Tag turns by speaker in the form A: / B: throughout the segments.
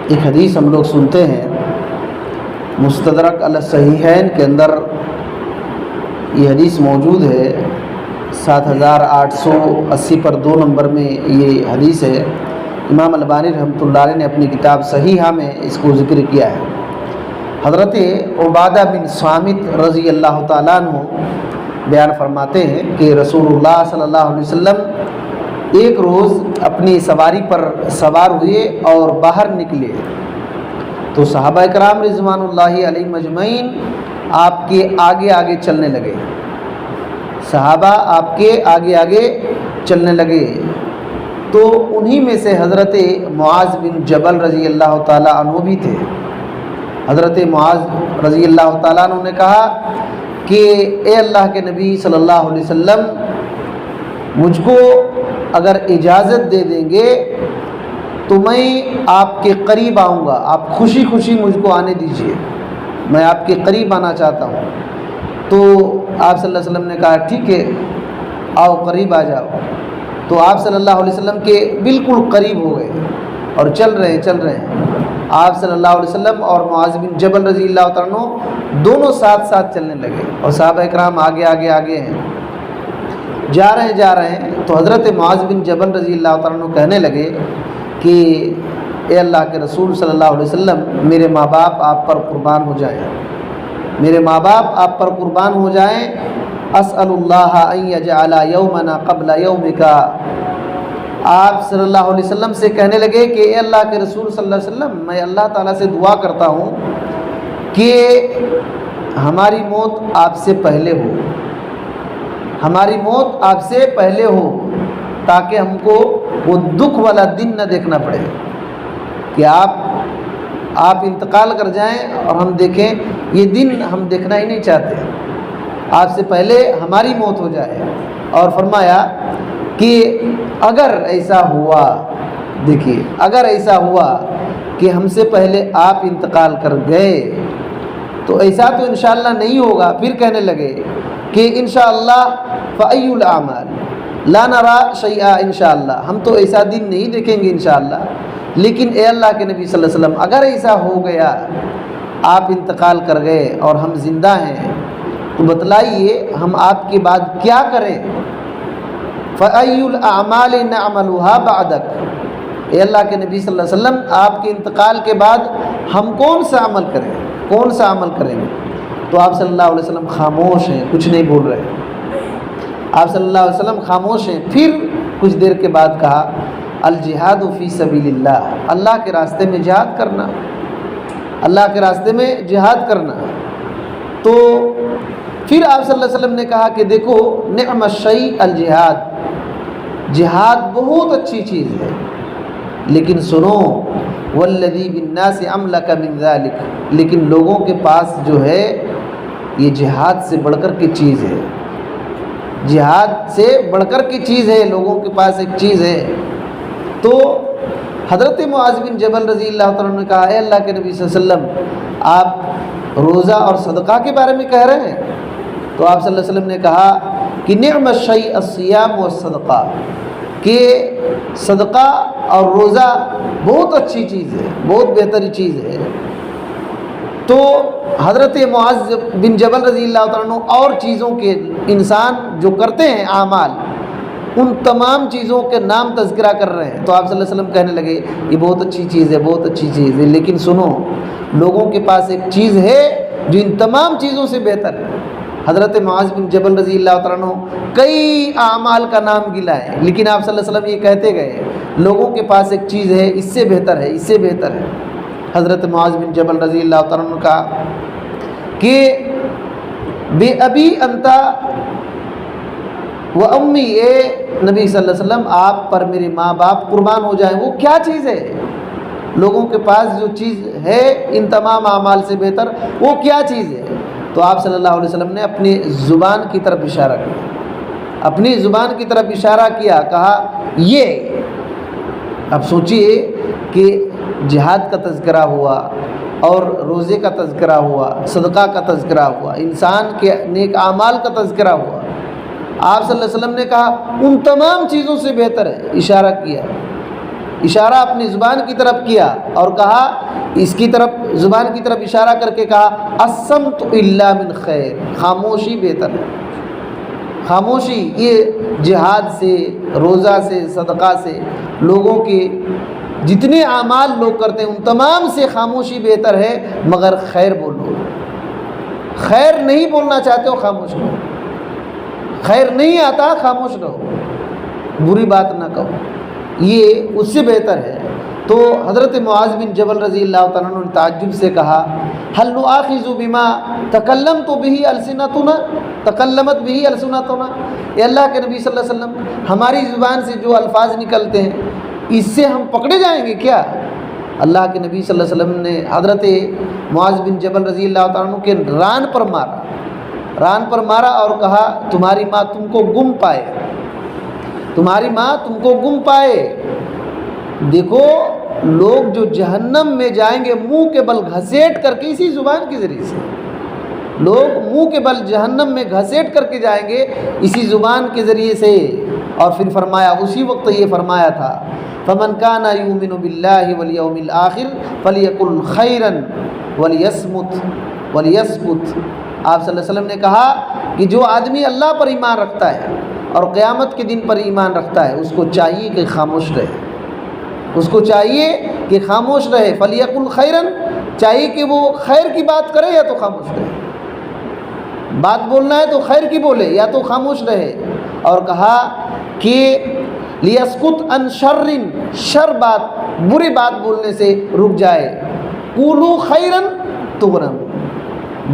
A: ایک حدیث ہم لوگ سنتے ہیں، مستدرک علی الصحیحین کے اندر یہ حدیث موجود ہے، 7880 پر 2 نمبر میں یہ حدیث ہے۔ امام البانی رحمۃ اللہ علیہ نے اپنی کتاب صحیحہ میں اس کو ذکر کیا ہے۔ حضرت عبادہ بن صامت رضی اللہ تعالیٰ عنہ بیان فرماتے ہیں کہ رسول اللہ صلی اللہ علیہ وسلم ایک روز اپنی سواری پر سوار ہوئے اور باہر نکلے تو صحابہ کرام رضوان اللہ علیہ مجمعین آپ کے آگے آگے چلنے لگے۔ صحابہ آپ کے آگے آگے چلنے لگے تو انہی میں سے حضرت معاذ بن جبل رضی اللہ تعالیٰ عنہ بھی تھے۔ حضرت معاذ رضی اللہ تعالیٰ عنہ نے کہا کہ اے اللہ کے نبی صلی اللہ علیہ وسلم، مجھ کو اگر اجازت دے دیں گے تو میں آپ کے قریب آؤں گا، آپ خوشی خوشی مجھ کو آنے دیجیے، میں آپ کے قریب آنا چاہتا ہوں۔ تو آپ صلی اللہ علیہ وسلم نے کہا ٹھیک ہے، آؤ قریب آ جاؤ۔ تو آپ صلی اللہ علیہ وسلم کے بالکل قریب ہو گئے اور چل رہے ہیں۔ آپ صلی اللہ علیہ وسلم اور معاذ بن جبل رضی اللہ تعالیٰ عنہ دونوں ساتھ ساتھ چلنے لگے اور صحابہ کرام آگے ہیں، جا رہے ہیں۔ تو حضرت معاذ بن جبل رضی اللہ تعالیٰ عنہ کہنے لگے کہ اے اللہ کے رسول صلی اللہ علیہ وسلم، میرے ماں باپ آپ پر قربان ہو جائیں، میرے ماں باپ آپ پر قربان ہو جائیں۔ اسأل اللہ ان یجعل یومنا قبل یومک۔ آپ صلی اللہ علیہ وسلم سے کہنے لگے کہ اے اللہ کے رسول صلی اللہ علیہ وسلم، میں اللہ تعالیٰ سے دعا کرتا ہوں کہ ہماری موت آپ سے پہلے ہو، ہماری موت آپ سے پہلے ہو، تاکہ ہم کو وہ دکھ والا دن نہ دیکھنا پڑے کہ آپ انتقال کر جائیں اور ہم دیکھیں، یہ دن ہم دیکھنا ہی نہیں چاہتے، آپ سے پہلے ہماری موت ہو جائے۔ اور فرمایا کہ اگر ایسا ہوا، دیکھیے، اگر ایسا ہوا کہ ہم سے پہلے آپ انتقال کر گئے تو ایسا تو انشاءاللہ نہیں ہوگا۔ پھر کہنے لگے کہ انشاءاللہ فأی الاعمال لا نرى شیئا، انشاءاللہ ہم تو ایسا دن نہیں دیکھیں گے انشاءاللہ، لیکن اے اللہ کے نبی صلی اللہ علیہ وسلم، اگر ایسا ہو گیا، آپ انتقال کر گئے اور ہم زندہ ہیں، تو بتلائیے ہم آپ کے بعد کیا کریں؟ فأی الاعمال نعملها بعدک، اے اللہ کے نبی صلی اللہ علیہ وسلم، آپ کے انتقال کے بعد ہم کون سا عمل کریں گے؟ تو آپ صلی اللہ علیہ وسلم خاموش ہیں، کچھ نہیں بول رہے۔ آپ صلی اللہ علیہ وسلم خاموش ہیں۔ پھر کچھ دیر کے بعد کہا الجہاد فی سبیل اللہ، اللہ کے راستے میں جہاد کرنا، اللہ کے راستے میں جہاد کرنا۔ تو پھر آپ صلی اللہ علیہ وسلم نے کہا کہ دیکھو، نعم الشیء الجہاد، جہاد بہت اچھی چیز ہے، لیکن سنو والذی بالناس املک من ذلک، لیکن لوگوں کے پاس جو ہے یہ جہاد سے بڑھ کر کی چیز ہے، جہاد سے بڑھ کر کی چیز ہے، لوگوں کے پاس ایک چیز ہے۔ تو حضرت معاذ بن جبل رضی اللہ تعالیٰ نے کہا اے اللہ کے نبی صلی اللہ علیہ وسلم، آپ روزہ اور صدقہ کے بارے میں کہہ رہے ہیں؟ تو آپ صلی اللہ علیہ وسلم نے کہا کہ نعم الشیء الصیام والصدقہ، کہ صدقہ اور روزہ بہت اچھی چیز ہے، بہت بہتری چیز ہے۔ تو حضرت معاذ بن جبل رضی اللہ تعالیٰ عنہ اور چیزوں کے، انسان جو کرتے ہیں اعمال، ان تمام چیزوں کے نام تذکرہ کر رہے ہیں۔ تو آپ صلی اللہ علیہ وسلم کہنے لگے یہ بہت اچھی چیز ہے، بہت اچھی چیز ہے، لیکن سنو، لوگوں کے پاس ایک چیز ہے جو ان تمام چیزوں سے بہتر ہے۔ حضرت معاذ بن جبل رضی اللہ تعالیٰ عنہ کئی اعمال کا نام گلا ہے، لیکن آپ صلی اللہ علیہ وسلم یہ کہتے گئے لوگوں کے پاس ایک چیز ہے، اس سے بہتر ہے، اس سے بہتر ہے۔ حضرت معاذ بن جبل رضی اللہ تعالیٰ عنہ کا کہ بے ابی انتا و امی، اے نبی صلی اللہ علیہ وسلم، آپ پر میرے ماں باپ قربان ہو جائیں، وہ کیا چیز ہے؟ لوگوں کے پاس جو چیز ہے ان تمام اعمال سے بہتر، وہ کیا چیز ہے؟ تو آپ صلی اللہ علیہ وسلم نے اپنی زبان کی طرف اشارہ کیا، اپنی زبان کی طرف اشارہ کیا، کہا یہ۔ اب سوچئے کہ جہاد کا تذکرہ ہوا اور روزے کا تذکرہ ہوا، صدقہ کا تذکرہ ہوا، انسان کے نیک اعمال کا تذکرہ ہوا، آپ صلی اللہ علیہ وسلم نے کہا ان تمام چیزوں سے بہتر ہے، اشارہ کیا۔ اشارہ اپنی زبان کی طرف کیا اور کہا، اس کی طرف زبان کی طرف اشارہ کر کے کہا الصمت الا من خیر، خاموشی بہتر ہے۔ خاموشی، یہ جہاد سے، روزہ سے، صدقہ سے، لوگوں کے جتنے اعمال لوگ کرتے ہیں ان تمام سے خاموشی بہتر ہے، مگر خیر بولو۔ خیر نہیں بولنا چاہتے ہو خاموش رہو، خیر نہیں آتا خاموش رہو، بری بات نہ کہو، یہ اس سے بہتر ہے۔ تو حضرت معاذ بن جبل رضی اللہ تعالیٰ عنہ نے تعجب سے کہا هل نؤاخذ بما تکلمت به السنتنا تکلمت به السنتنا، اے اللہ کے نبی صلی اللہ علیہ وسلم، ہماری زبان سے جو الفاظ نکلتے ہیں اس سے ہم پکڑے جائیں گے کیا؟ اللہ کے نبی صلی اللہ علیہ وسلم نے حضرت معاذ بن جبل رضی اللہ تعالیٰ عنہ کے ران پر مارا اور کہا تمہاری ماں تم کو گم پائے، تمہاری ماں تم کو گم پائے۔ دیکھو لوگ جو جہنم میں جائیں گے منہ کے بل گھسیٹ کر کے، اسی زبان کے ذریعے سے لوگ منہ کے بل جہنم میں گھسیٹ کر کے جائیں گے، اسی زبان کے ذریعے سے۔ اور پھر فرمایا، اسی وقت یہ فرمایا تھا فمن کان یؤمن باللہ والیوم الآخر فلیقل خیرا ولیصمت۔ آپ صلی اللہ علیہ وسلم نے کہا کہ جو آدمی اللہ پر ایمان رکھتا ہے اور قیامت کے دن پر ایمان رکھتا ہے، اس کو چاہیے کہ خاموش رہے، اس کو چاہیے کہ خاموش رہے۔ فلیقل خیرا، چاہیے کہ وہ خیر کی بات کرے یا تو خاموش رہے، بات بولنا ہے تو خیر کی بولے یا تو خاموش رہے۔ اور کہا کہ لیسکت عن شر، شر بات، بری بات بولنے سے رک جائے۔ قولوا خیرا تغنم،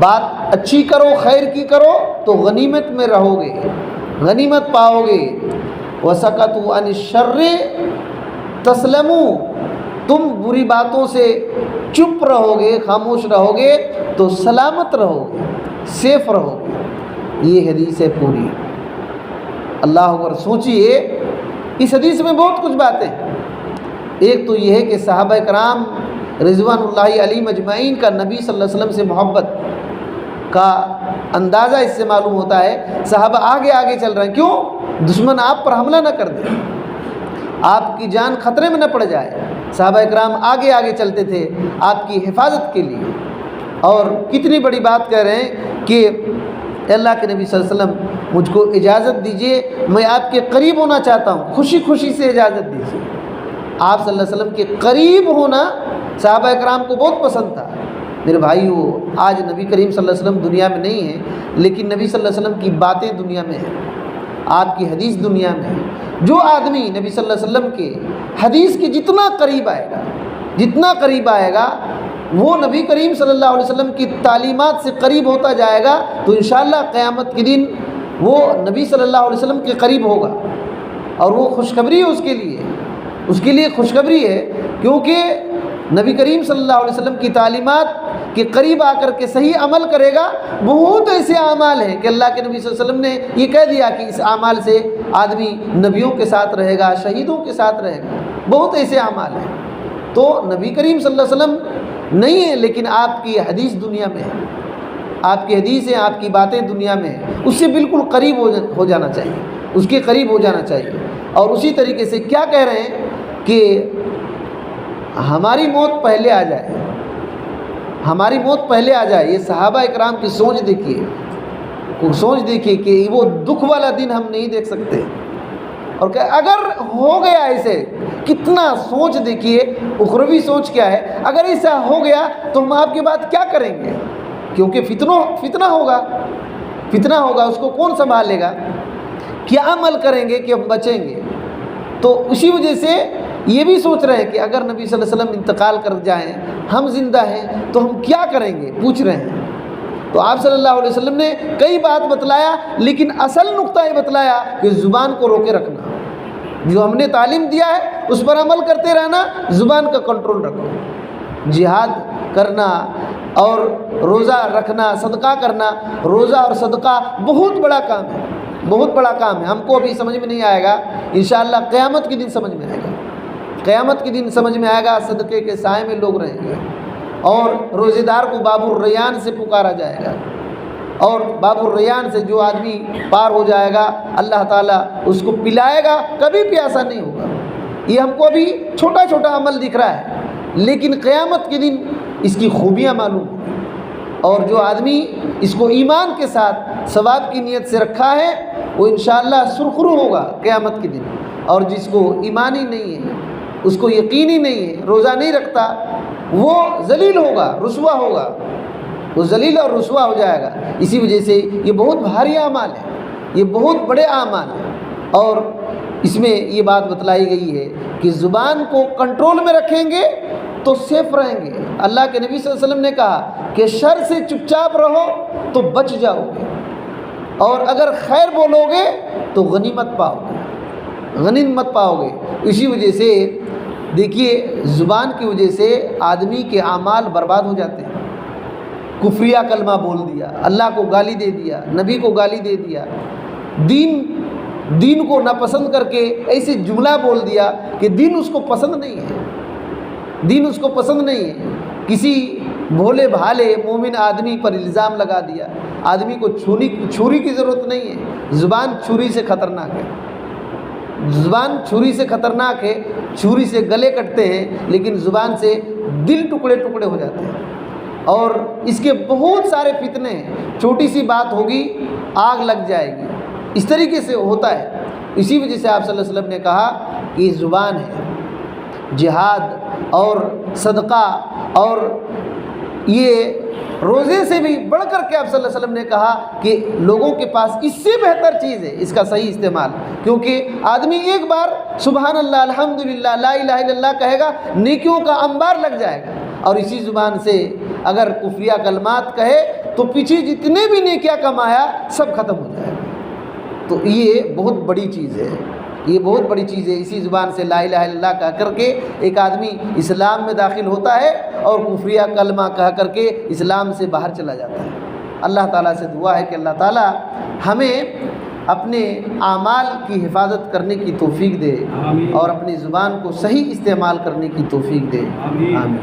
A: بات اچھی کرو، خیر کی کرو تو غنیمت میں رہو گے، غنیمت پاؤ گے۔ وسکتوا عن الشر تسلموا، تم بری باتوں سے چپ رہو گے، خاموش رہو گے تو سلامت رہو گے، سیف رہو گے۔ یہ حدیث ہے پوری۔ اللہ اکبر، سوچئے اس حدیث میں بہت کچھ باتیں۔ ایک تو یہ ہے کہ صحابہ کرام رضوان اللہ علیہم اجمعین کا نبی صلی اللہ علیہ وسلم سے محبت کا اندازہ اس سے معلوم ہوتا ہے۔ صحابہ آگے آگے چل رہے ہیں، کیوں؟ دشمن آپ پر حملہ نہ کر دے، آپ کی جان خطرے میں نہ پڑ جائے۔ صحابہ کرام آگے آگے چلتے تھے آپ کی حفاظت کے لیے۔ اور کتنی بڑی بات کہہ رہے ہیں کہ اللہ کے نبی صلی اللہ علیہ وسلم مجھ کو اجازت دیجیے، میں آپ کے قریب ہونا چاہتا ہوں، خوشی خوشی سے اجازت دیجیے۔ آپ صلی اللہ علیہ وسلم کے قریب ہونا صحابہ کرام کو بہت پسند تھا۔ میرے بھائیو، آج نبی کریم صلی اللہ علیہ وسلم دنیا میں نہیں ہیں، لیکن نبی صلی اللہ علیہ وسلم کی باتیں دنیا میں ہیں، آپ کی حدیث دنیا میں ہے۔ جو آدمی نبی صلی اللہ علیہ وسلم کے حدیث کے جتنا قریب آئے گا، جتنا قریب آئے گا، وہ نبی کریم صلی اللہ علیہ وسلم کی تعلیمات سے قریب ہوتا جائے گا، تو انشاءاللہ قیامت کے دن وہ نبی صلی اللہ علیہ وسلم کے قریب ہوگا۔ اور وہ خوشخبری ہے اس کے لیے خوشخبری ہے، کیونکہ نبی کریم صلی اللہ علیہ وسلم کی تعلیمات کے قریب آ کر کے صحیح عمل کرے گا۔ بہت ایسے اعمال ہیں کہ اللہ کے نبی صلی اللہ علیہ وسلم نے یہ کہہ دیا کہ اس اعمال سے آدمی نبیوں کے ساتھ رہے گا، شہیدوں کے ساتھ رہے گا، بہت ایسے اعمال ہیں۔ تو نبی کریم صلی اللہ علیہ وسلم نہیں ہے، لیکن آپ کی حدیث دنیا میں ہے، آپ کی حدیث ہیں، آپ کی باتیں دنیا میں ہیں، اس سے بالکل قریب ہو جانا چاہیے، اس کے قریب ہو جانا چاہیے۔ اور اسی طریقے سے کیا کہہ رہے ہیں کہ ہماری موت پہلے آ جائے، ہماری موت پہلے آ جائے۔ یہ صحابہ اکرام کی سوچ دیکھیے کہ وہ دکھ والا دن ہم نہیں دیکھ سکتے، اور کہ اگر ہو گیا ایسے، کتنا سوچ دیکھیے، اخروی سوچ کیا ہے، اگر ایسا ہو گیا تو ہم آپ کے بعد کیا کریں گے؟ کیونکہ فتنہ ہوگا، اس کو کون سنبھالے گا؟ کیا عمل کریں گے کہ ہم بچیں گے؟ تو اسی وجہ سے یہ بھی سوچ رہے ہیں کہ اگر نبی صلی اللہ علیہ وسلم انتقال کر جائیں، ہم زندہ ہیں تو ہم کیا کریں گے، پوچھ رہے ہیں۔ تو آپ صلی اللہ علیہ وسلم نے کئی بات بتلایا، لیکن اصل نقطہ یہ بتلایا کہ زبان کو روکے رکھنا، جو ہم نے تعلیم دیا ہے اس پر عمل کرتے رہنا، زبان کا کنٹرول رکھو۔ جہاد کرنا اور روزہ رکھنا، صدقہ کرنا، روزہ اور صدقہ بہت بڑا کام ہے، بہت بڑا کام ہے۔ ہم کو ابھی سمجھ میں نہیں آئے گا، انشاءاللہ قیامت کے دن سمجھ میں آئے گا، قیامت کے دن سمجھ میں آئے گا۔ صدقے کے سائے میں لوگ رہیں گے، اور روزے دار کو باب الریان سے پکارا جائے گا، اور باب الریان سے جو آدمی پار ہو جائے گا اللہ تعالیٰ اس کو پلائے گا، کبھی پیاسا نہیں ہوگا، یہ ہم کو ابھی چھوٹا چھوٹا عمل دکھ رہا ہے، لیکن قیامت کے دن اس کی خوبیاں معلوم ہوں، اور جو آدمی اس کو ایمان کے ساتھ ثواب کی نیت سے رکھا ہے وہ انشاءاللہ سرخرو ہوگا قیامت کے دن، اور جس کو ایمان ہی نہیں ہے، اس کو یقین ہی نہیں ہے، روزہ نہیں رکھتا، وہ ذلیل ہوگا، رسوا ہوگا، وہ ذلیل اور رسوا ہو جائے گا۔ اسی وجہ سے یہ بہت بھاری اعمال ہے، یہ بہت بڑے اعمال ہیں، اور اس میں یہ بات بتلائی گئی ہے کہ زبان کو کنٹرول میں رکھیں گے تو سیف رہیں گے۔ اللہ کے نبی صلی اللہ علیہ وسلم نے کہا کہ شر سے چپ چاپ رہو تو بچ جاؤ گے، اور اگر خیر بولو گے تو غنیمت پاؤ گے، غنیمت پاؤ گے۔ اسی وجہ سے دیکھیے زبان کی وجہ سے آدمی کے اعمال برباد ہو جاتے ہیں۔ کفریہ کلمہ بول دیا، اللہ کو گالی دے دیا، نبی کو گالی دے دیا، دین کو ناپسند کر کے ایسے جملہ بول دیا کہ دین اس کو پسند نہیں ہے، دین اس کو پسند نہیں ہے۔ کسی بھولے بھالے مومن آدمی پر الزام لگا دیا۔ آدمی کو چھری کی ضرورت نہیں ہے، زبان چھری سے خطرناک ہے، زبان چھری سے خطرناک ہے۔ چھری سے گلے کٹتے ہیں، لیکن زبان سے دل ٹکڑے ٹکڑے ہو جاتے ہیں، اور اس کے بہت سارے فتنے ہیں۔ چھوٹی سی بات ہوگی آگ لگ جائے گی، اس طریقے سے ہوتا ہے۔ اسی وجہ سے آپ صلی اللہ علیہ وسلم نے کہا کہ یہ زبان ہے، جہاد اور صدقہ اور یہ روزے سے بھی بڑھ کر کے آپ صلی اللہ علیہ وسلم نے کہا کہ لوگوں کے پاس اس سے بہتر چیز ہے اس کا صحیح استعمال، کیونکہ آدمی ایک بار سبحان اللہ الحمدللہ لا الہ الا اللہ کہے گا، نیکیوں کا انبار لگ جائے گا، اور اسی زبان سے اگر کفریہ کلمات کہے تو پیچھے جتنے بھی نیکیاں کمایا سب ختم ہو جائے گا۔ تو یہ بہت بڑی چیز ہے، یہ بہت بڑی چیز ہے۔ اسی زبان سے لا الہ الا اللہ کہہ کر کے ایک آدمی اسلام میں داخل ہوتا ہے، اور کفریہ کلمہ کہہ کر کے اسلام سے باہر چلا جاتا ہے۔ اللہ تعالیٰ سے دعا ہے کہ اللہ تعالیٰ ہمیں اپنے اعمال کی حفاظت کرنے کی توفیق دے، اور اپنی زبان کو صحیح استعمال کرنے کی توفیق دے۔ آمین۔